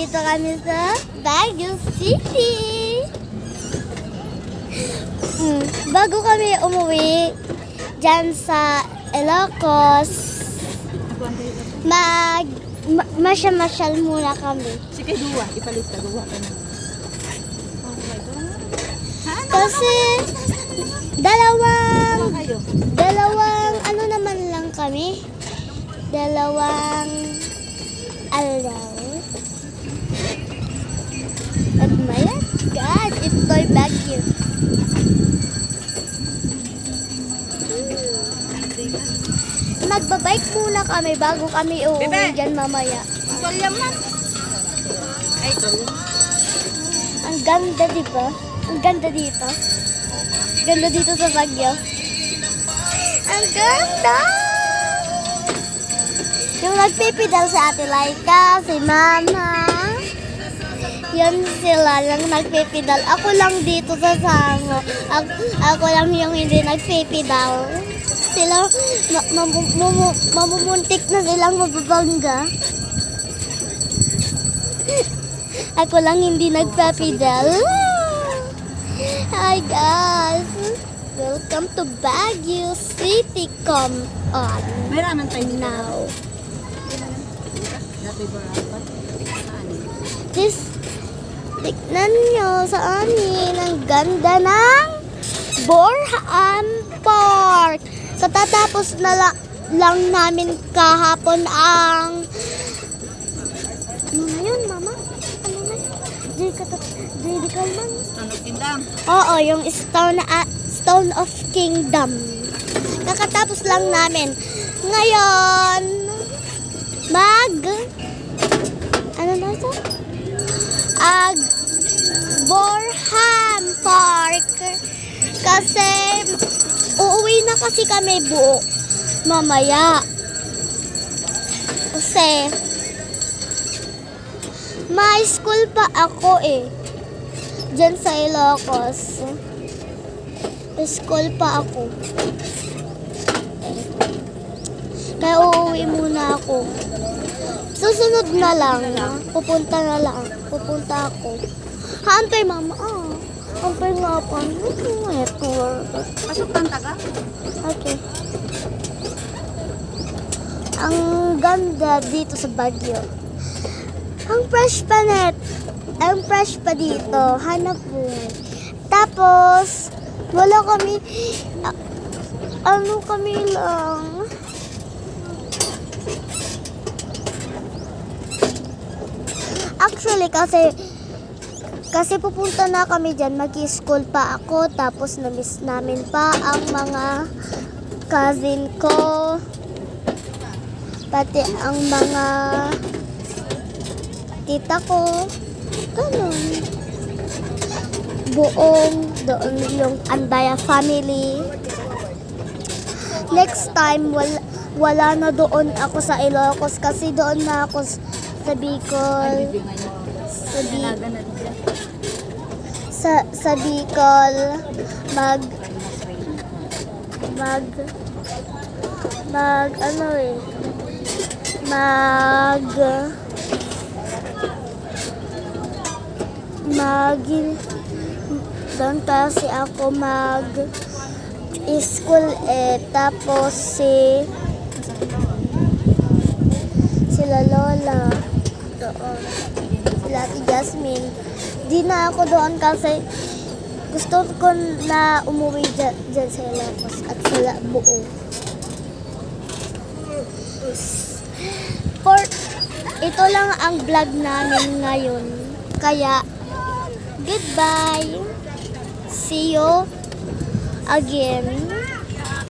Nandito kami sa Baguio City. Bago kami umuwi dyan sa Ilocos, masyal muna kami. Sige, duwa. Ipalit ka, duwa ka na. Kasi dalawang ano naman lang kami. Dalawang araw. At my God, ito'y Baguio. Magbabike muna kami bago kami uuwi dyan mamaya. Tulyam man. Ay, Ang ganda, di ba? Ang ganda dito. Ganda dito sa Baguio. Ang ganda! Yung nagpipidal sa Ate Laika, si Mama. Yan sila lang nagpipidal. Ako lang dito sa Sango. Ako lang yung hindi nagpipidal. Sila, mamumuntik na silang mababangga. Ako lang hindi nagpapidal. Hi guys! Welcome to Baguio City. Come on may ramen tayo now. Dati ba rapat? This, tignan nyo sa amin. Ang ganda ng Borhaan Park. Katatapos na lang namin kahapon ang... Ano na yun, Mama? Ano na yun? J.D. Kalman? Tunog Kingdom. Oo, yung Stone of Kingdom. Kakatapos lang namin. Ngayon, ano na ito? Borhaan Park. Kasi, uuwi na kasi kami buo mamaya. Kasi, may school pa ako eh. Diyan sa Ilocos. May school pa ako. Kaya uuwi muna ako. Susunod na lang. Pupunta na lang. Pupunta ako. Hantay, Mama. Hantay nga pa. Pasok kang taga? Okay. Ang ganda dito sa Baguio. Ang fresh pa net. Ang fresh pa dito. Hanap mo. Tapos, wala kami, ano kami lang. Actually, kasi pupunta na kami dyan, mag-school pa ako, tapos na-miss namin pa ang mga cousin ko, pati ang mga tita ko, ganun. Buong doon yung Andaya family. Next time, wala na doon ako sa Ilocos kasi doon na ako sa Bicol. Sa Bicol doon kasi ako school tapos sila Lola doon, sila Ate Jasmine. Di na ako doon kasi gusto ko na umuwi dyan sa Ilocos at sa buo. Ito lang ang vlog namin ngayon. Kaya, goodbye. See you again.